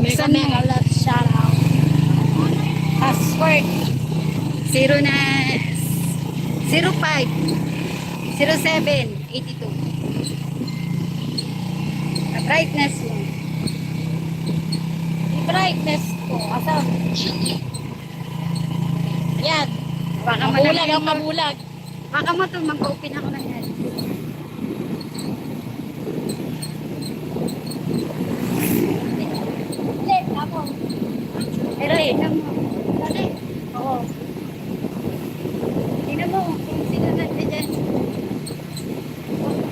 Buksan mo. Mega love shoutout. Password. 0 na 05 07 82. Brightness mo. I-brightness ko. Asa? Yan. Baka Mabulag ang mabulag. Baka mo ito, mag-open ako ng yan. Hindi, ako. Pero tingnan mo. Dali. Oo. Tingnan mo kung sino natin dyan.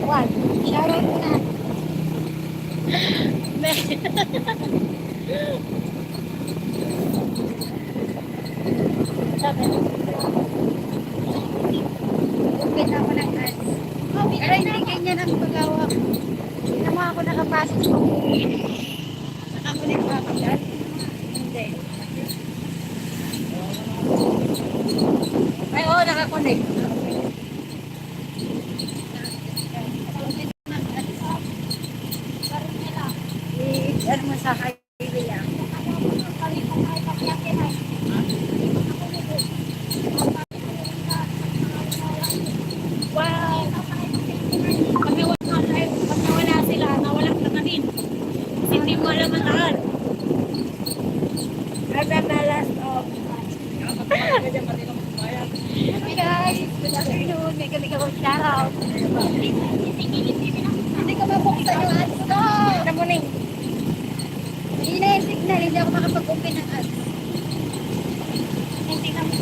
One. Shoutout na. Sabi. Open ako ng ads. Pero hindi ganyan ang paggawa. Tingnan mo ako nakapasok sa nakakunik pa ako dyan. Hindi. Ay, oo, nakakonect. Ano mo sa highway ah. Wow. Pag nawala sila, nawalan ka na din. Kasi hindi mo alam ang daan. Agadalas of Hey guys, good afternoon. May kami ka shoutout. Hindi ko mabuksan yung ads ko. Ano mo ning? Hindi na yung signal. Hindi ako makapag-open ng ads. Hindi na mo.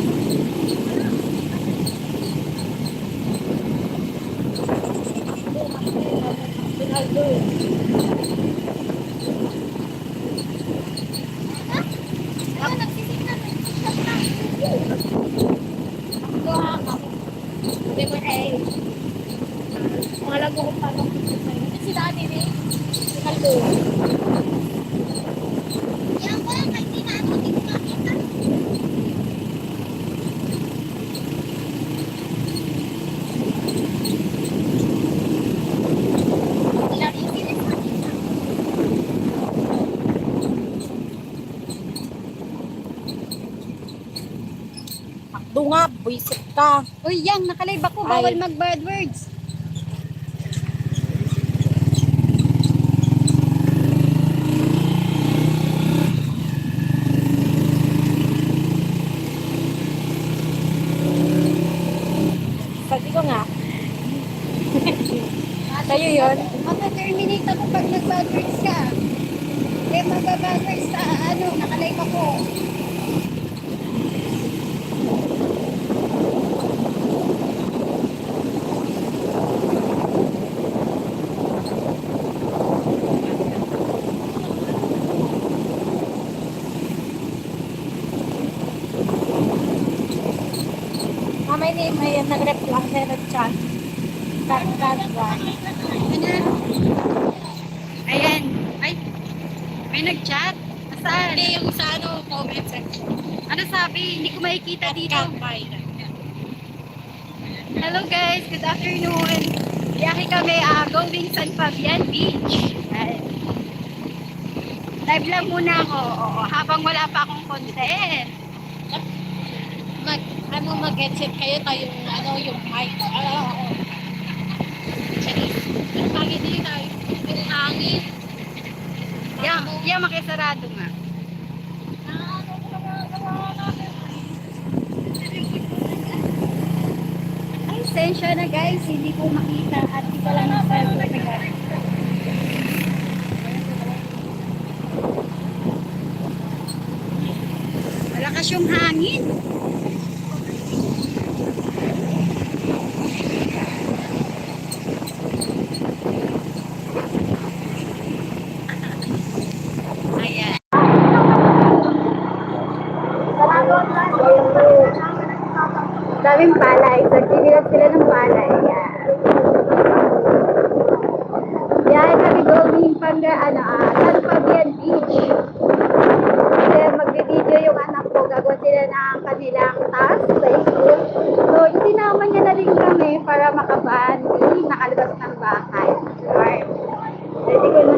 Ako nagsisignal. Hindi mo eh. Mga lago kong parang si Daddy din. Si Kaldo. Yan ko lang, kahit di na ako, hindi ko makita. Wala rin sila makita. Akdo nga, buisit ka. Uy, yang, nakalive ako. Bawal mag-bad words. Sabi ko nga. Sa'yo yun? Mata-terminate ako pag nag-bad words ka. Kaya mag-bad words sa nakalive ako. May nag-reply sa nag-chat. Ayan. Ay, may nag-chat. Saan? Hindi yung sa comment section. Ano sabi? Hindi ko makikita dito. Hello guys, good afternoon. Biyahe kami going San Fabian Beach. Ayan. Live lang muna ako. Oo, habang wala pa akong content. Mag-headset kayo tayo yung mic. Bakit hindi tayo? Yung hangin. Yan, makisarado nga. Ay, sensya na guys, hindi ko makita at isa lang ang certificate. Malakas yung hangin. Ayan. Daming palay. Nagtinilag sila ng palay. Yan. Yan, kami going pang San Fabian Beach. Kasi magbe-video yung anak ko. Gagawa sila ng kanilang task sa school. So, isinama niya na rin kami para makabandi, nakalabas ng bahay. Alright. Ready ko na.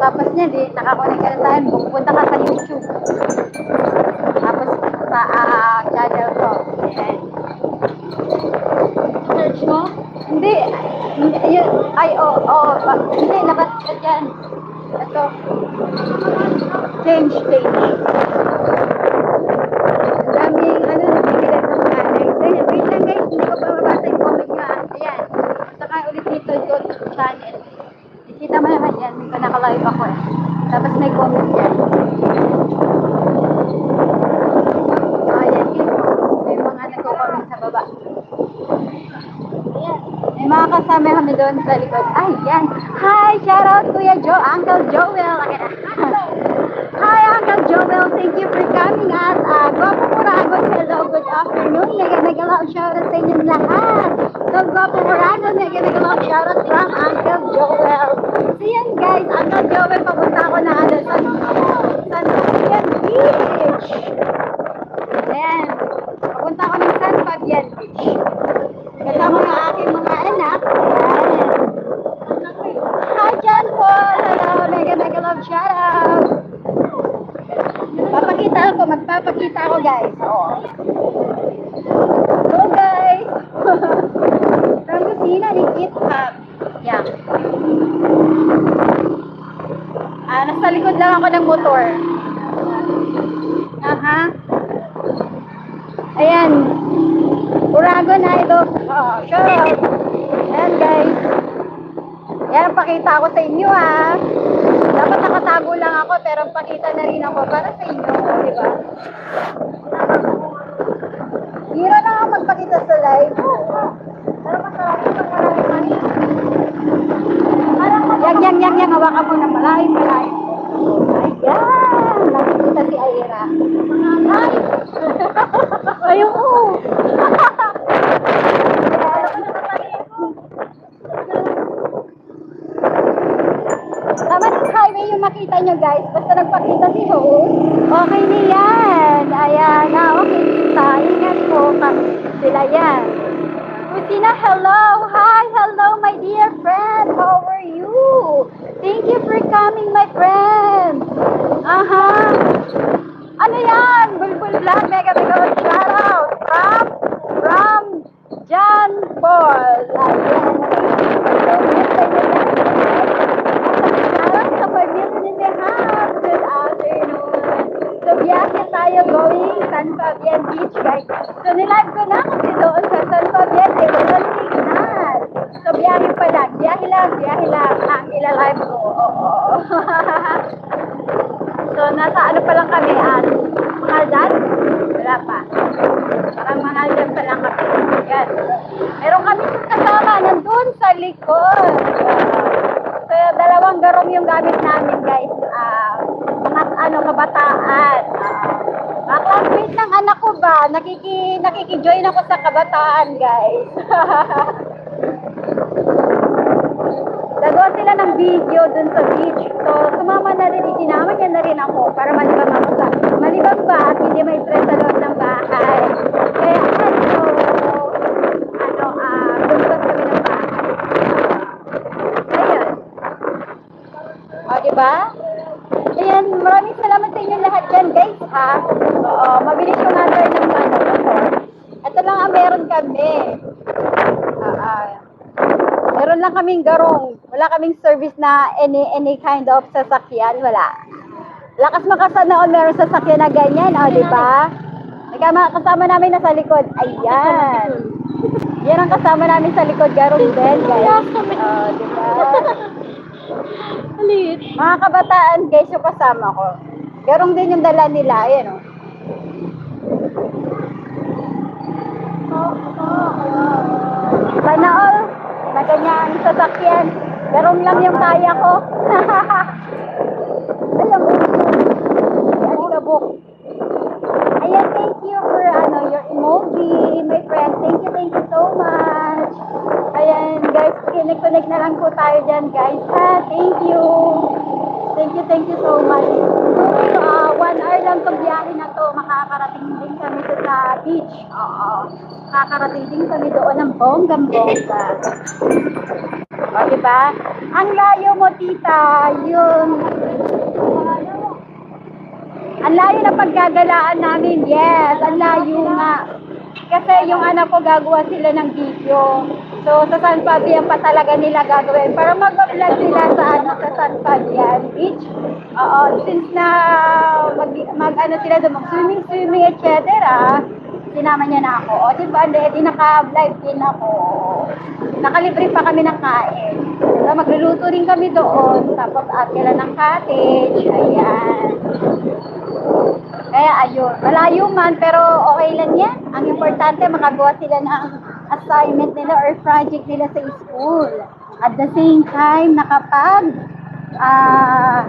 Tapos niya, nakakonect ka na tayo, pupunta ka sa YouTube. Tapos sa channel ko. Ayan. Search mo? Hindi, yun, hindi, labas yan. Ito. Change page. Ang daming, nabibigat ng nanay. Wait lang guys, hindi ko pa mabasa yung comment nyo. Ayan. Saka ulit dito yung channel. Ikita mo naman yan, may naka-live ako eh. Tapos may comment yan. Ayan, yun. May mga nagko-comment sa baba. Ayan. May mga kasama kami doon sa likod. Ay, yan. Hi, shout out Kuya Joe, Uncle Joel. Hi, Uncle Joel. Thank you for coming at Guapo Moragon. Hello, good afternoon. Nag-along shout out sa inyong lahat. So, Guapo Moragon, nag-along shout out from Uncle Joel. So, yan guys, Uncle Joel, papunta ako na sa San Fabian Beach. Ayan. Papunta ako ng San Fabian Beach. Kasama ng aking mga anak. Ayan. Hi, John Paul. Hello, mega love shout out. Magpapakita ako guys. Hello guys. From Kusina ni GitHub. Yeah. Nasa likod lang ako ng motor. Aha. Ayan. Uragon Idol. Shout out. Ayan guys. Ayan, pakita ako sa inyo Dapat nakatago lang ako pero pakita na rin ako para sa inyo, di ba? Hira na ako magpakita sa live. Pero masarap ito marami. Yang, hawakan mo na malalim. Ayan, nakikita si Aira. Ayun. Tama ng highway yung makita nyo guys. Basta nagpakita si host. Okay na yan. Ayan. Okay kita. Ingat po. Sila yan. Kusina, hello. Hi. Hello my dear friend. How are you? Thank you for coming my friend. Aha. Ano yan? Bulbul Vlog. Mega shout out. From John Paul. Ayan. Good afternoon. So, biyahe tayo going San Fabian Beach, guys. So, nilive ko na kasi doon sa San Fabian ay walang signal. So, biyahe pa lang. Biyahe lang. Ang ilalive ko. So, nasa ano pa lang kami Mahaldan? Wala pa. Parang Mahaldan pa lang kami. Yan. Meron kami kasama nandun sa likod. So, dalawang garong yung gamit namin, guys. Mga kabataan. Mga classmate ng anak ko ba? Nakiki-join ako sa kabataan, guys. Gagawa sila ng video dun sa beach. So, sumama na rin, itinama niya na rin ako para malibang ako sa malibang ba at hindi may stress sa loob ng bahay. Kaya, gulbas kami ng bahay. Ayun. O, diba? Ayan, maraming salamat sa inyo lahat dyan, guys, Oo, mabilis yung answer ng motor. Ito lang ang meron kami. Meron lang kaming garong. Wala kaming service na any kind of sasakyan. Wala. Lakas makasanaon meron sasakyan na ganyan, di ba? Kasama namin na sa likod. Ayan. Yan ang kasama namin sa likod, garong din, guys. Di ba? Mga kabataan, guys, yung kasama ko. Garong din yung dala nila. Ayan, Sana all, na ganyan sasakyan. Garong lang yung kaya ko. Alam mo, aligabok. Ayan, thank you for your emoji, my friend. Thank you so much. Ayan, guys, connect na lang po tayo dyan, guys. Thank you. Thank you so much. So, 1 hour lang ngayon, itong biyahe na to, makakarating din kami sa beach. Oo. Makakarating din kami doon ng bonggang-bongga. O, diba? Ang layo mo, tita, yung... Ang layo na paggagalaan namin, yes, ang layo nga. Kasi yung anak ko gagawa sila ng video. So, sa San Fabian pa talaga nila gagawin. Para mag-vlog sila sa, sa San Fabian Beach. Oo, since na mag-ano sila doon, mag-swimming, etc. Sinama niya na ako. O, diba, di naka-vlog din ako. Nakalibre pa kami ng kain. So, magluluto rin kami doon. Tapos, atila ng cottage. Ayan. Kaya ayun, malayo man pero okay lang yan. Ang importante makagawa sila ng assignment nila or project nila sa school. At the same time, nakapag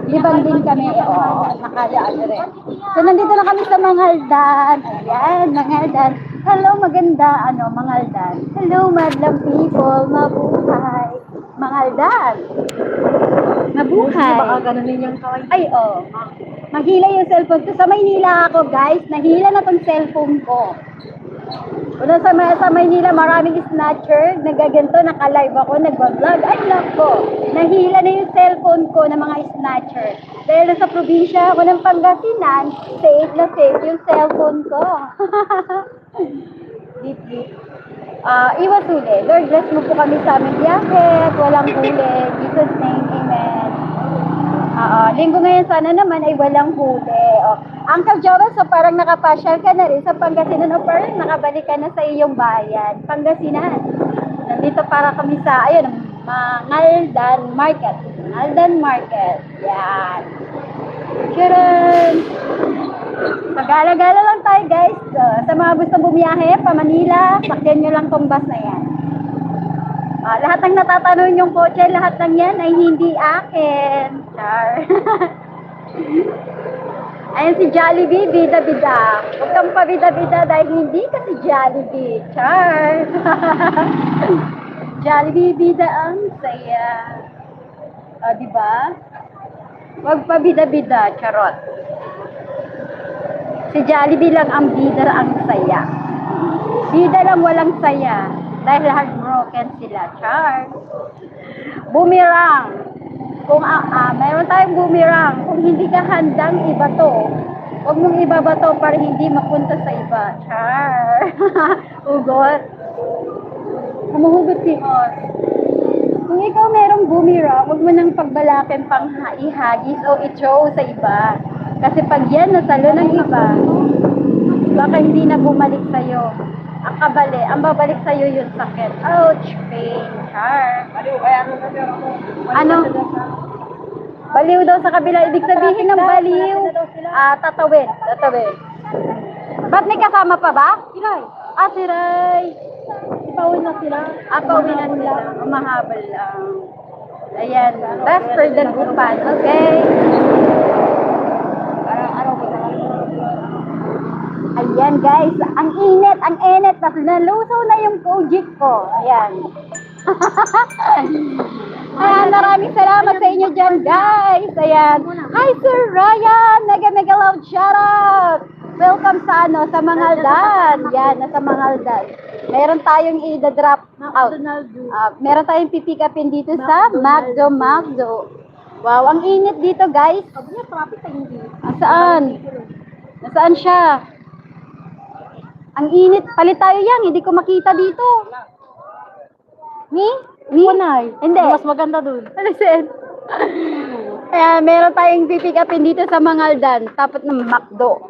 libang din kami. Oo, nakadaan rin. So, nandito na kami sa Mangaldan. Ayan, Mangaldan. Hello, maganda. Mangaldan. Hello, madlang people. Mabuhay. Mangaldan. Mabuhay. Baka ganunin yung kaway. Ay, oh. Maghila yung cellphone ko. Sa Maynila ako, guys. Nahila na tong cellphone ko. Una sa Maynila, maraming snatcher. Nagaganto, naka-live ako, nag-vlog. Ay, nako. Nahila na yung cellphone ko ng mga snatcher. Dahil sa probinsya ako ng Pangasinan, safe na safe yung cellphone ko. Deep, deep. Iwas huli. Lord, bless mo po kami sa aming biyahe at walang huli. Jesus name, amen. Linggo ngayon sana naman ay walang huli. Uncle Joel, so parang nakapasyal ka na rin sa Pangasinan o parang nakabalik ka na sa iyong bayan, Pangasinan. Nandito para kami sa, ayun, Mangaldan Market. Mangaldan Market. Yan. Charan! Magala-gala lang tayo, guys. So, sa mga gusto bumiyahe, pa Manila, sakyan nyo lang tong bus na yan. Lahat ng natatanong yung kotse, lahat ng yan ay hindi akin. Char. Ayan si Jollibee, bida-bida. Huwag kang pabida-bida dahil hindi ka si Jollibee. Char. Jollibee, bida ang saya. Diba? Huwag pabida-bida, charot. Si Jollibee lang ang bida ang saya. Bida lang walang saya. Dahil heartbroken sila, char. Boomerang. Kung mayroon tayong boomerang, kung hindi ka handang ibato, huwag mong ibabato para hindi mapunta sa iba, char. Ugot. Humuhugot si horse. Kung ikaw merong boomerang, huwag mo nang pagbalakin pang ihagis o i-throw sa iba. Kasi pag yan nasalo ng iba, baka hindi na bumalik sa'yo. Ang kabali, ang babalik sa'yo yung sakit. Ouch, pain, char. Ano? Baliw daw sa kabila. Ibig sabihin ng baliw, tatawid. Ba't may kasama pa ba? Siray. Siray. Pauwi na sila. Pauwi na sila. Mahabal lang. Ayan. Best for the gupan. Okay. Ayan guys, ang init. Nalusaw na yung project ko. Ayan. Ayan, maraming salamat sa inyo dyan guys. Ayan. Hi Sir Ryan, mega love shoutout. Welcome sa sa Mangaldan. Yan, nasa Mangaldan. Meron tayong i-drop out. Meron tayong pipick upin dito sa Magdo. Wow, ang init dito guys. Saan? Nasaan siya? Ang init. Palit tayo yan. Hindi ko makita dito. Ni? Hindi. Mas maganda dun. Alisin. Kaya meron tayong pipick upin dito sa Mangaldan. Tapat ng McDo.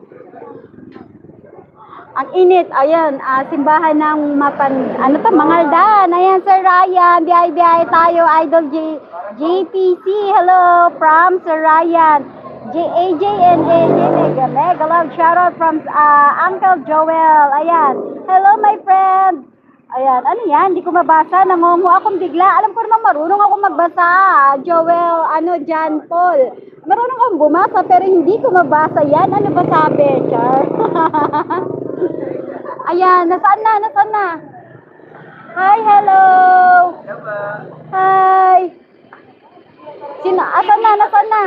Ang init. Ayan. Simbahan ng Mangaldan. Ayan, Sir Ryan. Biyahe tayo. Idol JPC. Hello from Sir Ryan. AJ and mega love shoutout from Uncle Joel. Ayan. Hello my friend. Ayan. Ano yan? Hindi ko mabasa. Nangungu akong bigla. Alam ko naman marunong ako magbasa. Joel, John Paul. Marunong akong bumasa pero hindi ko mabasa yan. Ano ba sabi? Char? Ayan. Nasaan na? Hi, hello. Hi. Sino? Asan na? Nasaan na?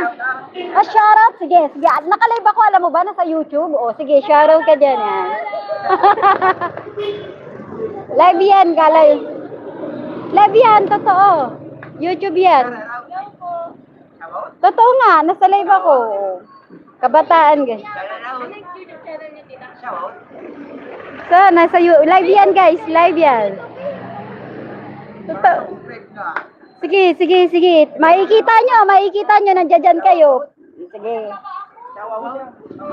Ah, shoutout? Sige, sige. Nakalive ako, alam mo ba? Nasa YouTube. O, sige, shoutout ka dyan. Yan. Live yan, galay. Live yan, totoo. YouTube yan. Totoo nga, nasa live ako. Kabataan, guys. So, live yan, guys. Live yan. Totoo. Sige, sige, sige. Makikita nyo, nandiyan kayo. Sige.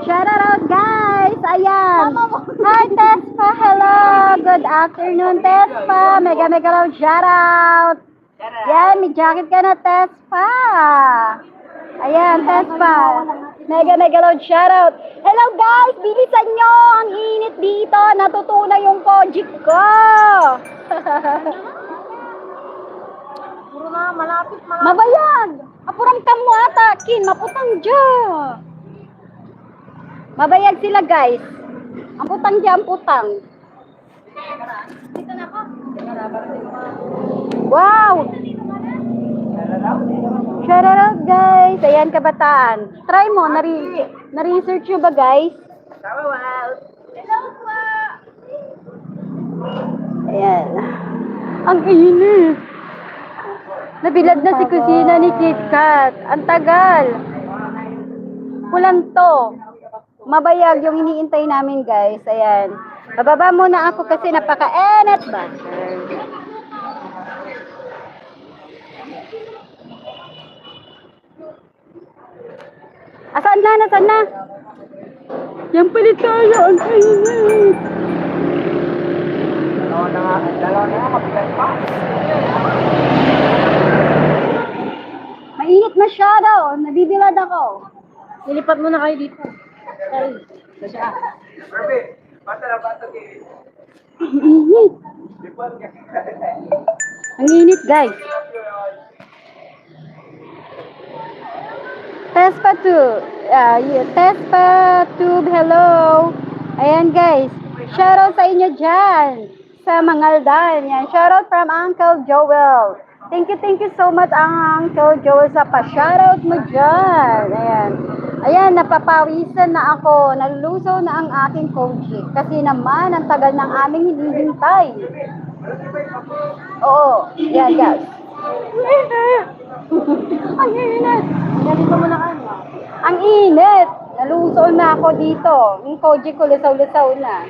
Shout out, guys. Ayan. Hi, Tespa. Hello. Good afternoon, Tespa. Mega love shout out. Yan, may jacket ka na, Tespa. Ayan, Tespa. Mega love shout out. Hello, guys. Bilisan nyo. Ang init dito. Natutunan yung Kojik ko. Puro na, malapit. Mabayag! Apurang kamu atakin, maputang dyan. Mabayag sila, guys. Ang putang dyan, putang. Dito na ako. Wow! Shout out, guys. Ayan, kabataan. Try mo, na-research nyo ba, guys? Hello po. Ayan. Ang init. Nabilad na si kusina ni Kit Kat. Ang tagal. Kulanto. Mabayag yung iniintay namin, guys. Ayan. Bababa muna ako kasi napaka-enat ba? Asaan na? Nasaan na? Yan palit tayo. Ang init. Dalawa na nga, mabigat pa. Mainit masyado. Nabibilad ako. Nilipat mo na kayo dito. Perfect. Bata na bata kayo. Ang init. Lipat ka. Ang init, guys. Tespa Tube, hello. Ayan, guys. Shoutout sa inyo dyan. Sa Mangaldan. Yan. Shoutout from Uncle Joel. Thank you so much, Uncle Joel, sa pa-shoutout mo dyan. Ayan. Ayan, napapawisan na ako. Nalulusaw na ang aking Kojik. Kasi naman, ang tagal ng aming hinihintay. Oo. Yan, guys. Ang init. Dito mo na kayo. Ang init. Nalusaw na ako dito. Yung Kojik ko, lusaw-lusaw na.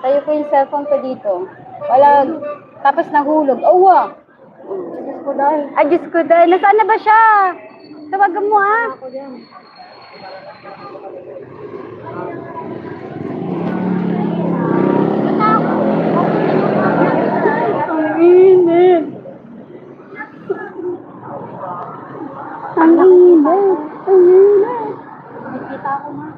Tayo ko yung cellphone ko dito. Wala. Tapos nahulog. Oh, wow. Diyos ko dahil. Ay, Diyos ko dahil. Nasaan na ba siya? Tawagan mo, ah. Ako dyan. Ang init. Ang init. Ang init. Nakikita ko na.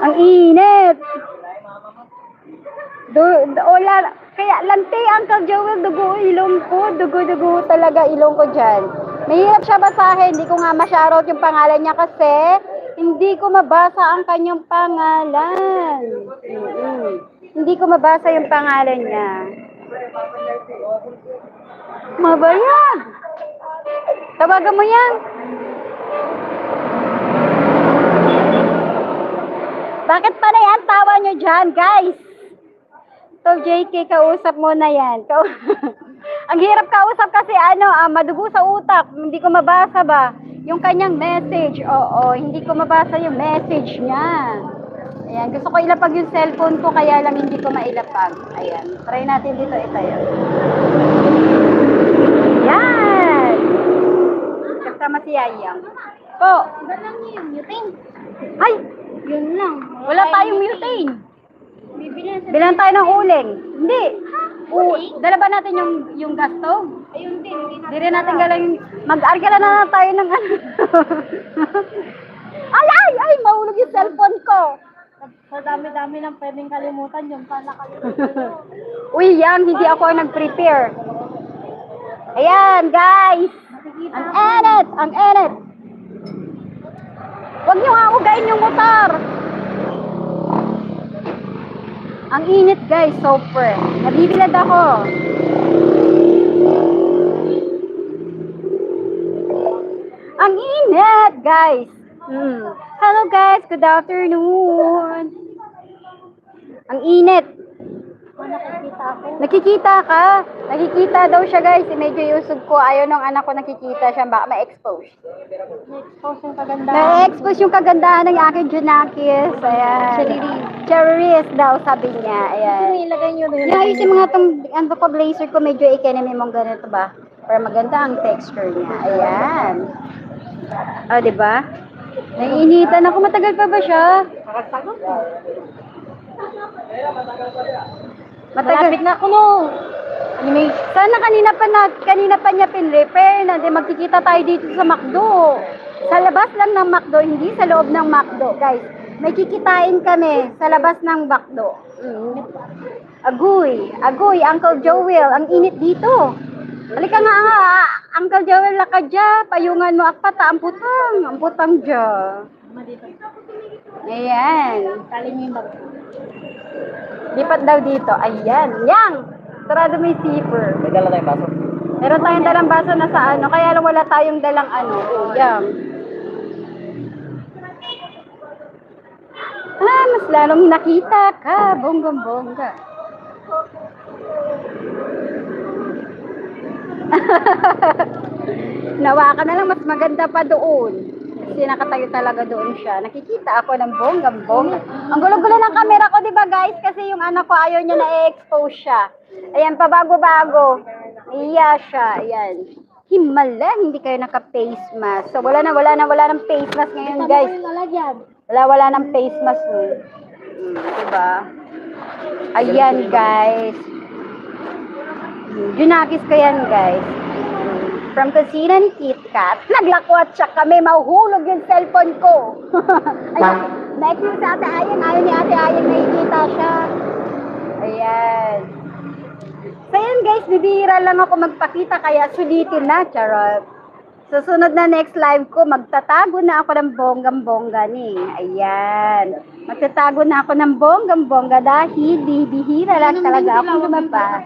Ang init. Kaya lante, Uncle Joel, dugo ilong ko. Dugo talaga ilong ko dyan. Mahirap siya basahin. Hindi ko nga ma-shoutout yung pangalan niya kasi hindi ko mabasa ang kanyang pangalan. Hindi ko mabasa yung pangalan niya. Mabayag. Tawagan mo yan. Bakit pa na yan? Tawa nyo dyan, guys. So, JK, kausap mo na yan. Ang hirap kausap kasi madugo sa utak. Hindi ko mabasa ba? Yung kanyang message. Oo, hindi ko mabasa yung message niya. Ayan, gusto ko ilapag yung cellphone ko, kaya lang hindi ko mailapag. Ayan, try natin dito itayo. Yan! Kasama si Yayang. Po! Iba lang yun. Muting. Ay! Yun lang. Wala tayong mutane. Bibilan sa... Bilang tayo ng uling. Hindi. Dala ba natin yung gas stove? Ayun din. Hindi rin natin galang mag-argala na tayo ng ano. Ay! Mahulog yung cellphone ko. Sa dami-dami ng pwedeng kalimutan yung pala kalimutan. Uy, yan. Hindi ako ang nag-prepare. Ayan, guys. Ang enit. Ang enit. Huwag niyo haugain yung motor. Ang init guys, super. Nabibilad ako. Ang init guys. Hello guys, good afternoon. Ang init. Nakikita ako. Nakikita ka? Nakikita daw siya guys. Medyo usog ko. Ayaw ng anak ko nakikita siya. Baka ma-expose. Na-expose yung kagandahan. Na-expose yung kagandahan ng aking Junakis. Ayan. Cherries daw sabi niya. Ayan. Ilagay nyo rin. Ayusin mo nga itong ano ko, blazer ko. Medyo economy mong ganito ba? Para maganda ang texture niya. Ayan. O, diba? Naiinitan ako. Matagal pa ba siya? Malapit na ako no. Sana kanina pa niya pin-repair na di magkikita tayo dito sa McDo. Sa labas lang ng McDo, hindi sa loob ng McDo, guys. May kikitain kami sa labas ng McDo. Agoy, Uncle Joel, ang init dito. Halika nga, Uncle Joel, lakadya, payungan mo akpata, amputang dya. Ayan. Tali nyo yung bag. Lipat daw dito. Ayan. Yang! Sarado may zipper. May dala tayong baso. Meron tayong dalang baso na sa ano. Kaya lang wala tayong dalang ano. Yang. Mas lalong nakita ka. Bonggang-bongga. Nawa ka na lang. Mas maganda pa doon. Kasi nakatayo talaga doon siya. Nakikita ako ng bonggang-bongga. Ang gulo-gulo ng camera ko, di ba guys? Kasi yung anak ko ayaw niya na-expose siya. Ayan, pabago-bago. Iya siya. Ayan. Himala, hindi kayo naka-face mask. So, wala ng face mask ngayon, guys. Wala ng face mask nun. Diba? Ayan, guys. Junakis ko yan, guys. From kusina ni KitKat, naglakwat siya kami, mahuhulog yung cellphone ko. Ay, next yung sa Ate Ayang, ayaw ni Ate Ayang, nakikita siya. Ayan. So yun guys, bibihira lang ako magpakita, kaya sulitin na, charot. Susunod na next live ko, magtatago na ako ng bonggang-bongga ni. Ayan. Magtatago na ako ng bonggang-bongga dahil bibihira lang talaga ako lumabas.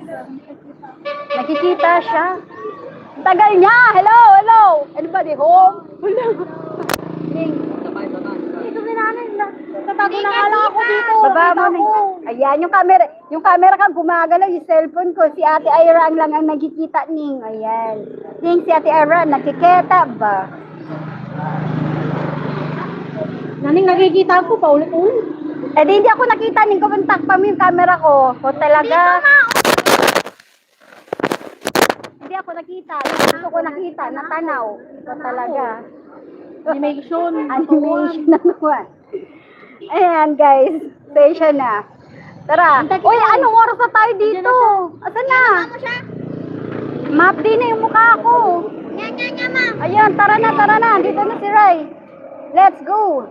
Nakikita siya. Tagal niya! Hello! Anybody home? Dito na namin. Tatago na nga lang ako dito. Baba mo na. Ayan, yung camera ka gumagalaw, yung cellphone ko. Si Ate Ira lang ang nagkikita ning. Ayan. Ning si Ate Ira, nakikita ba? Naning nakikita ko, paulit-ulit. Eh di hindi ako nakita ning kumuntak pa mo yung camera ko. O talaga. Hindi ako nakita. Gusto ko nakita, natanaw. O talaga. Animation. Animation na naman. Ayan guys, station na. Tara. Uy, anong oras na tayo dito? Asan na? Map din na yung mukha ko. Ayan, tara na. Dito na si Rai. Let's go.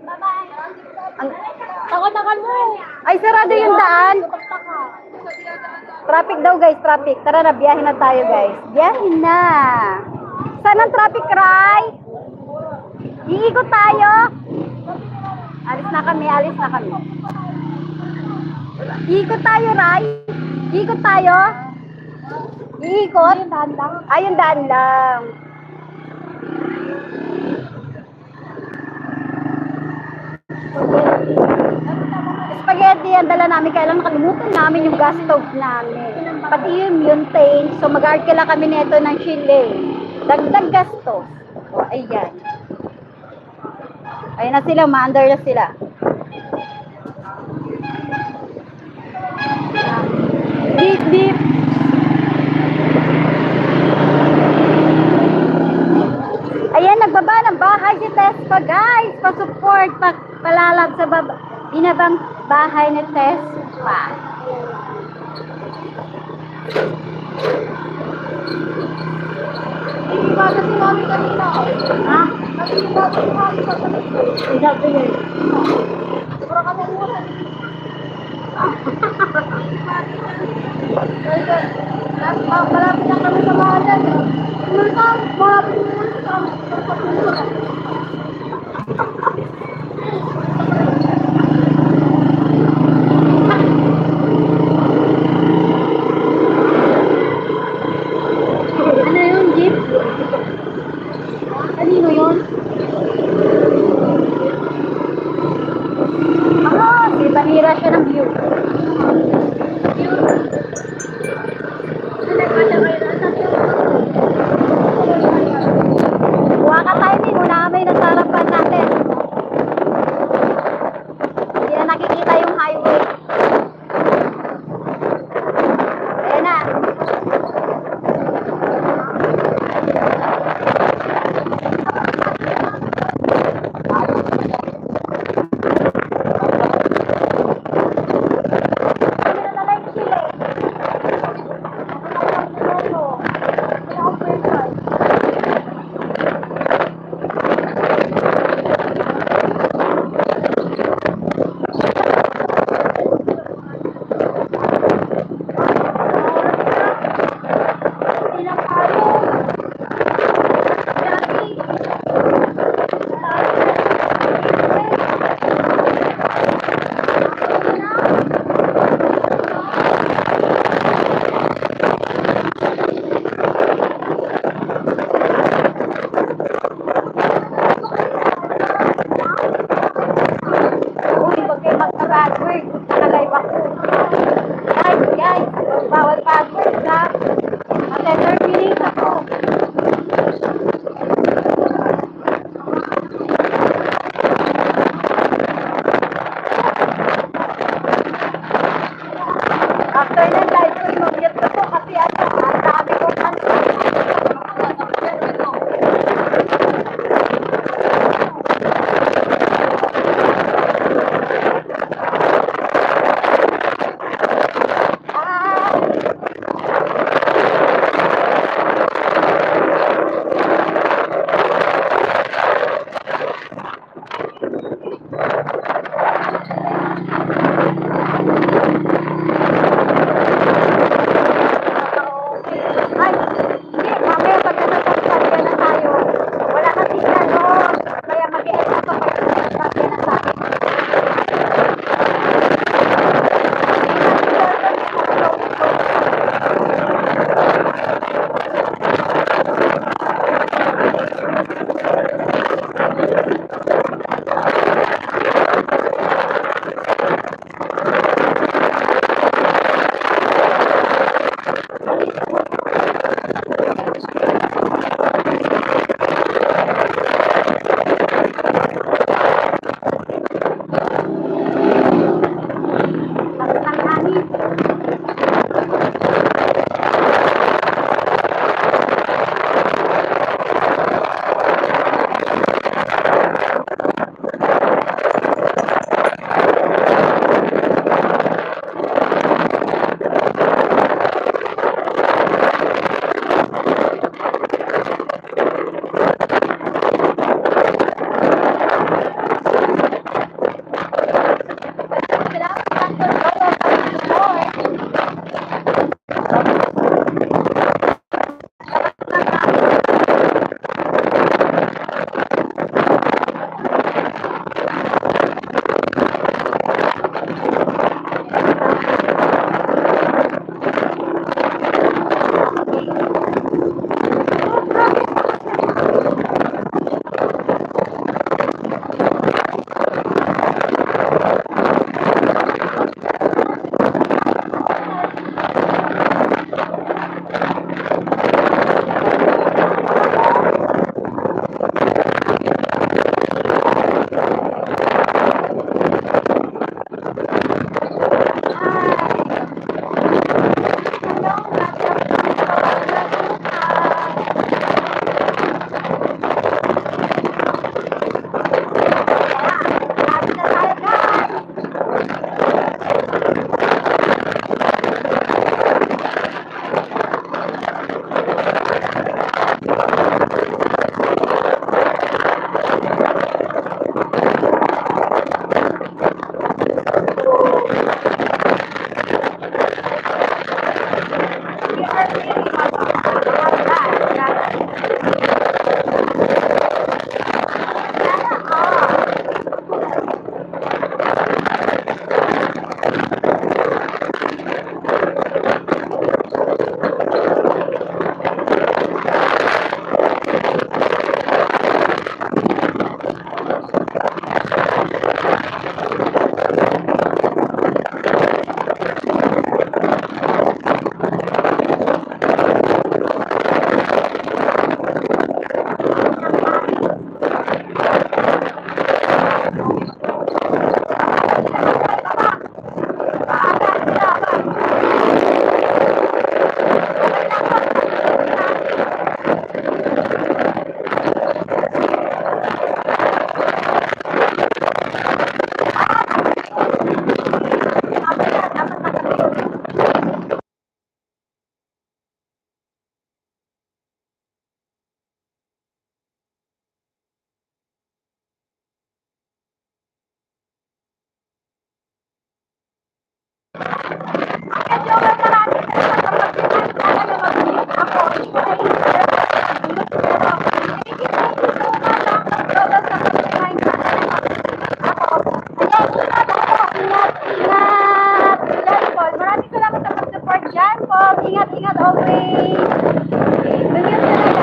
Takot-takot mo. Ay, sarado yung daan. Traffic daw guys, traffic. Tara na, biyahe na tayo guys. Biyahe na. Saan ang traffic, Rai? Iikot tayo. Alis na kami. Iikot tayo, Rai. Iikot tayo. Iikot. Ayun, daan lang. Spaghetti ang dala namin, kaya lang nakalimutan namin yung gas stove namin. Pati yung butane, so mag-arkila kami nito ng Chile. Dagdag gasto. O, ayan. Ayan na sila, ma-under na sila. Beep, beep. Ayan, nagbaba ng bahay si Tespa, guys. Pa-support, palalab sa binabang bahay ni Tespa. Bata si Mami kanina. Ha? Kasi bata si Mami kanina. Sabi niya. Para ka mamuha. Malapit lang kami sa bahalan. Malapit lang Si panira siya ng view. Kuha ka timing, muna kami nasa harapan natin. Hindi na nakikita yung highway. Ayan na. Medyo marami na kapag pinagkala na mag-meet ako. Maraming salamat sa pag-support dyan po. Ingat-ingat always. Ganyan talaga.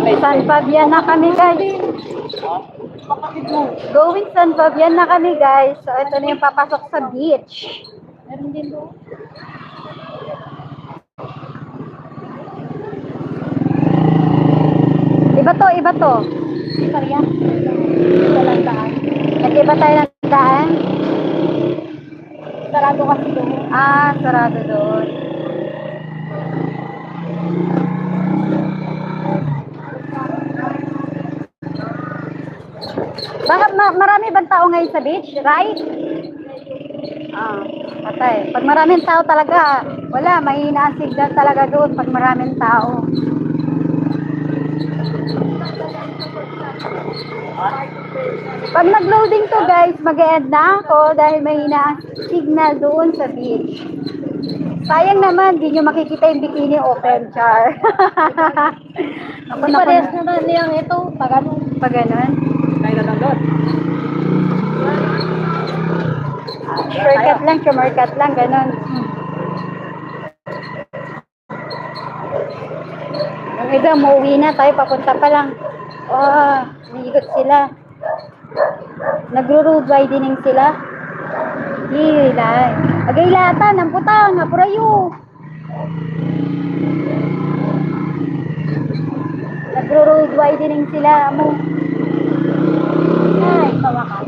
May San Fabian na kami guys. Going San Fabian na kami guys. So ito na yung papasok sa beach. Meron din doon. Iba to, iba to. Karya. Dalandaan. Nag-iba tayo ng daan. Sarado kasi doon. Ah, sarado doon. Baka marami bang tao ngayon sa beach, right? Ah, patay. Pag maraming tao talaga, wala, mahina ang signal talaga doon pag maraming tao. Pag nag-loading to guys, mag-e-end na ako dahil mahina ang signal doon sa beach. Sayang naman, di nyo makikita yung bikini open, char. Ako Hindi parehas naman niyang ito, pag ano. Pag ganun. Kaya na lang doon. Shortcut lang, ganun. Yung iba, umuwi na tayo, papunta pa lang. Oh, niikot sila. Nagro-road widening sila. Hilay. Agaylatan, ang putang, apurayo. Nagro-road widening sila mo. Ay, pawakas.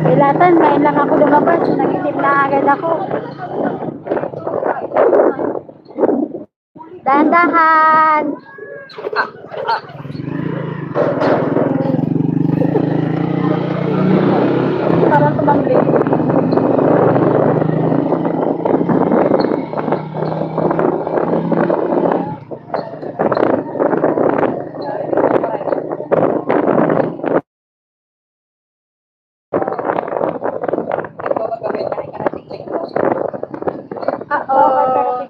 Agaylatan, ngayon lang ako lumabas. Nag-isip na agad ako. Dahan-dahan. Parang tumambling. Oo.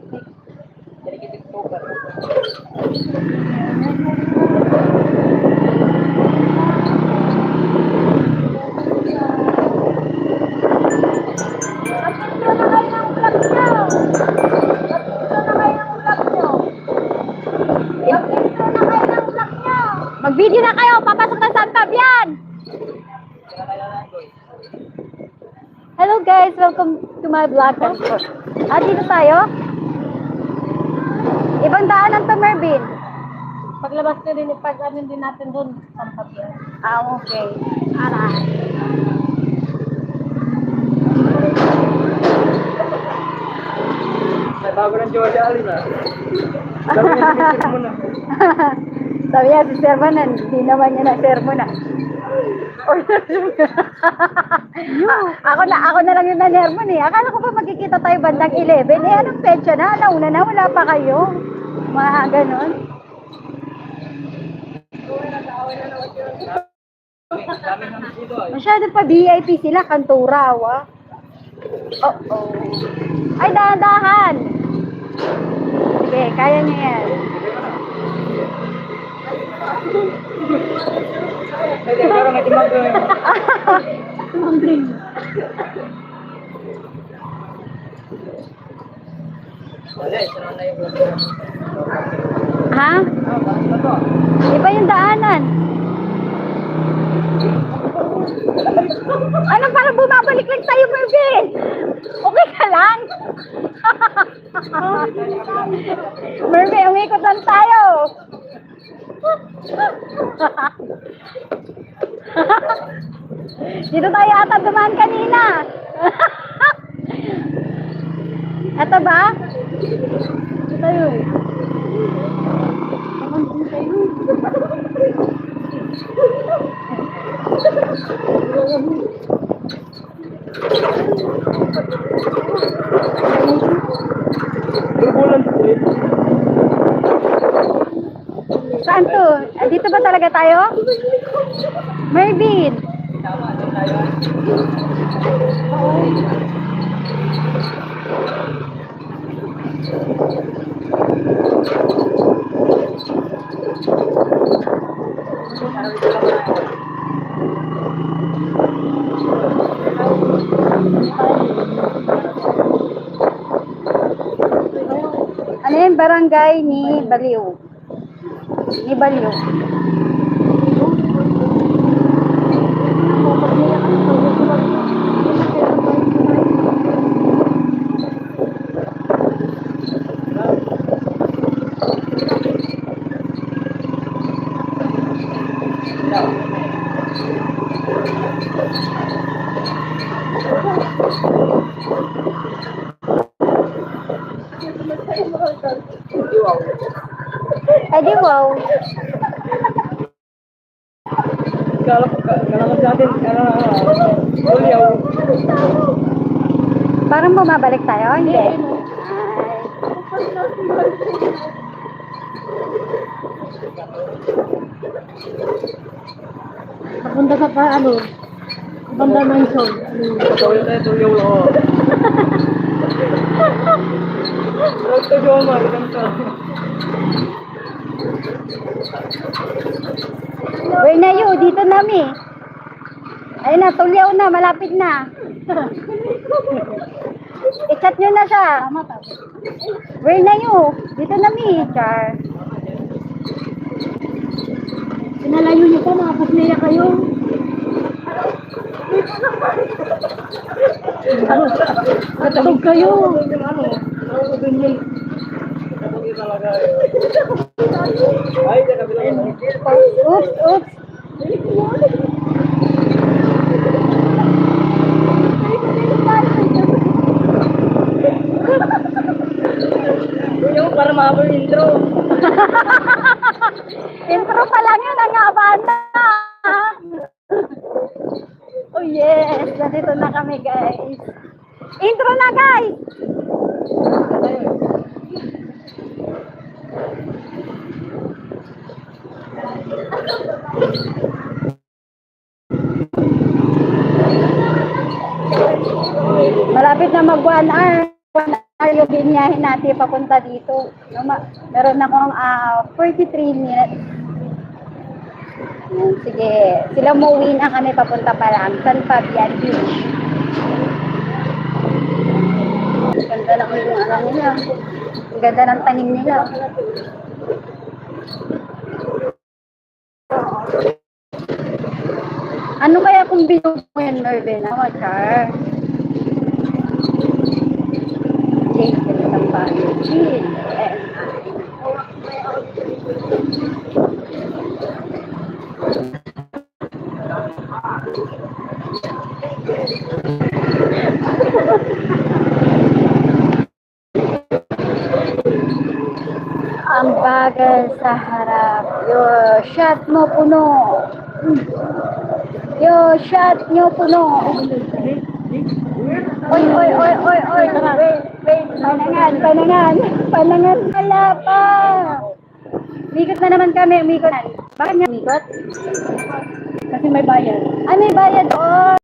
Jadi kita coba. Mag-video na kayo, papasok na San Fabian. Hello guys, welcome to my vlog. Dito tayo. Ibang daanan to, Mervin. Paglabas na din, pag-ano din natin doon, sampap yan. Okay. Aray. May bago ng George Allen ah. Sabi niya, sinisip mo na. Sabi niya, si Sermon na, hindi naman niya na Sermon na. Ako na lang yung na-Sermon eh. Akala ko pa magkikita tayo bandang 11. Eh, anong petsa na? Nauna na, wala pa kayo. Mga ganon. Dami namin dito ah. Masyado pa VIP sila, kantura, wa. Oh. Ay, dahan-dahan. Sige, kaya niya yan. Ay, di, parang may timag doon. Mambling. Wala, ito naman na yung vlog. Ha? Ano to? Iba yung daanan. Ano, parang bumabalik lang tayo, Mervin? Okay ka lang? Mervin, umikot lang tayo. Dito tayo ata dumaan kanina. Ito ba? Ito tayo. Bulan street. Saan to? Dito ba talaga tayo? Mervin! Tama, doon tayo. Ano yung barangay ni Baliw? Ni Baliw. Eh di wow. Kailangan sa atin, ulyaw. Parang bumabalik tayo, hindi. Ay. Papunta sa Banda Mansion. Tuloy tayo, ulyaw lang. Road to Joma, ganito. Where na you? Dito nami. Ayun na, tulyaw na, malapit na. I-chat nyo na siya. Where na you? Dito nami. Char. Pinalayo niyo pa, mga pasneya kayo. Katulog kayo. Ay, teka, bilang. Oops, oops. Ulyaw, para mahabol intro. Intro pa lang yun, ang haba na. Oh yes, nandito na kami guys. Intro na guys. Malapit na mag 1 hour. 1 hour yung binyahin natin papunta dito. Meron akong 43 minutes. Sige, sila umuwi na kami papunta pa lang. San Fabian Beach. Ganda ng ano nila. Ang ganda ng tanim nila. Ano kaya kung bilog mo yan, Mervin? Ako, Char. Jake, ganitang bahay. Chill. Ang bagal sa harap. Yo, shot mo puno. Yo, shot nyo puno. Oy, oy, oy, oy, oy. Wait. Panangan. Panangan pala pa. Mikot na naman kami, umikot. Bakit nga umikot? Kasi may bayad. Ah, may bayad. Oh.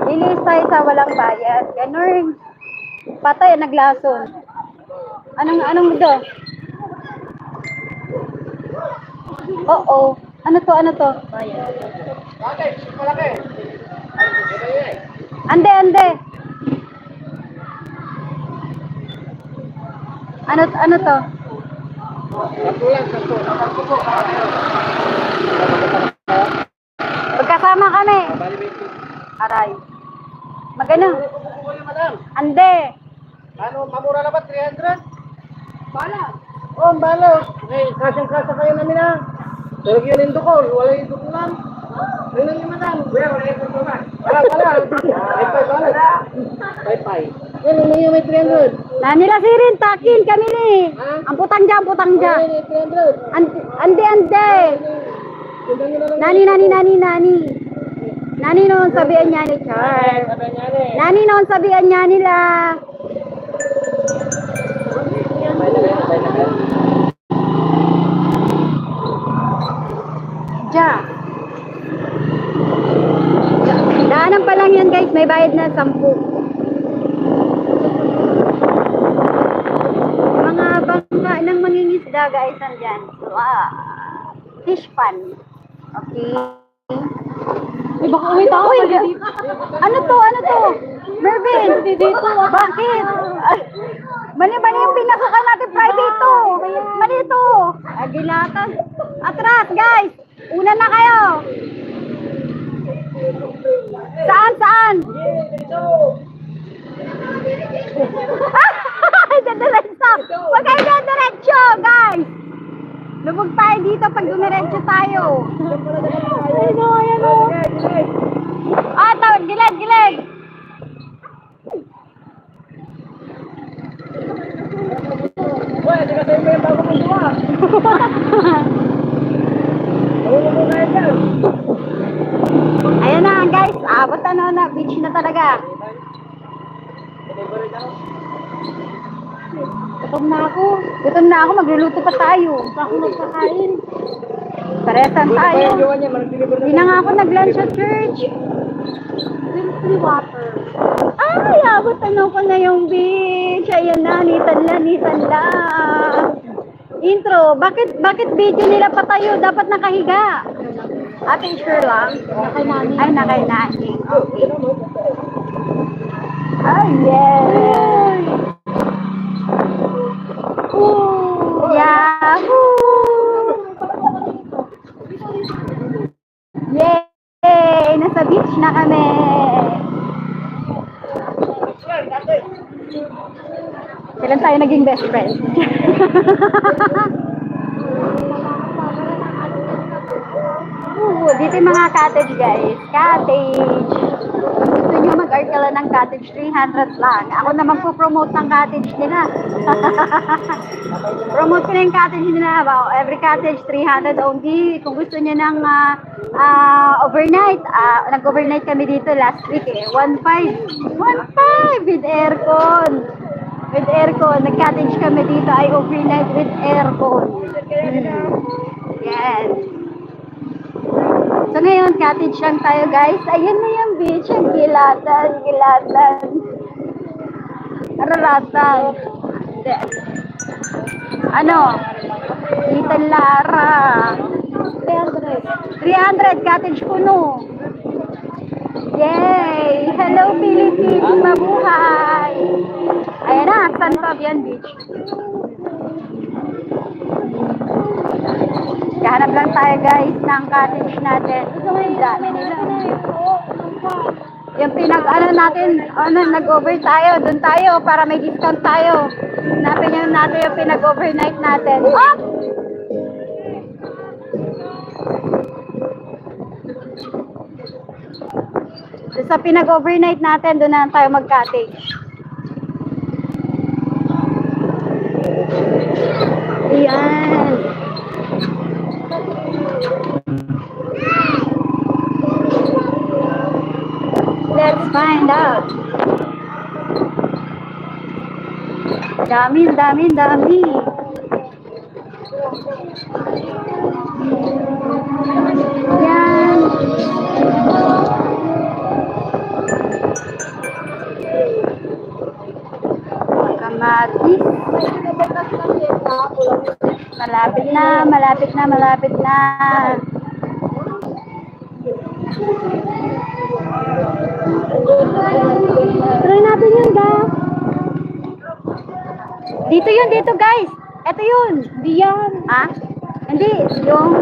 Lilis tayo sa walang bayad. Ganun. Patay, naglason. Anong do? Oo. Ano to? Bayad. Ande. Ano to? Magkasama kami. Aray. Magano? Ande. Ano, mamura na ba? 300? Bala. Oh, bala. Okay, kasyang-kasya kayo namin ha. Talagang yun yung dukol. Wala yung dukulan. Ano yung madam? Wala yung dukulan. Wala. Pay-pay, bala. Pay-pay. Yan, ano yung may 300? Nila sirin, takin kami ni. Amputang dyan. Wala yung 300. Ande. Nani. Nani noon sabihan niya ni Char. Nani noon sabihan niya nila. Ja. Daanan pa lang yan guys, may bayad na 10. Mga bangka ng mangingisda guys nandyan. Fish pan. Okay. Uy, baka uwi tayo. Uy, ano to? Mervin, bakit? Mali yung pinasukan natin private to. Mali to. Agilatan. Atras, guys. Una na kayo. Saan? Diretso. Huwag kayo diretso, guys. Lubog tayo dito pag dumiretso tayo. Ayan o. Ah, tawag. Gilig. Uy, hindi ka tayo may bago mong gawa. Ano mo kayo dyan? Ayan na guys, abot na, beach na talaga. Gutom na ako. Gutom na ako, magluluto pa tayo. Ako nagkakain. Paresan tayo. Hindi na nga ako nag-lunch at church. Simply water. Ay, abot ko na yung beach. Ayan na, nitan lang. Intro, bakit video nila patayo? Dapat nakahiga. Ating sure lang. Nakainani. Ay, nakainani. Okay. Ay, yes. Yahoo! Yay! Nasa beach na kami. Kailan tayo naging best friends? Dito yung mga cottage guys. Cottage. Gusto nyo mag-arkala ng cottage, 300 lang. Ako naman po promote ng cottage nila. Promote ko na yung cottage nila. Every cottage, 300 only. Kung gusto nyo ng overnight, nag-overnight kami dito last week eh. 1.5 with aircon. With aircon. Nag-cottage kami dito ay overnight with aircon. Yes. So ngayon, cottage lang tayo guys. Ayan na yung beach. Ang gilatan. Araratan. Ano? Little Lara. 300 cottage puno. Yay! Hello Philippines! Mabuhay! Ayan na, San Fabian Beach. Kahanap lang tayo guys ng cottage natin. Ang dami nila. Yung nag-over tayo. Doon tayo para may discount tayo. Hanapin natin yung pinag-overnight natin. Oh! Sa pinag-overnight natin, doon na tayo mag-cottage. Ayan. Let's find out. Dami. Yan. Kamatis. Malapit na. Try natin yun, guys. Dito guys. Ito yun. Hindi yan. Ah? Hindi. Yung,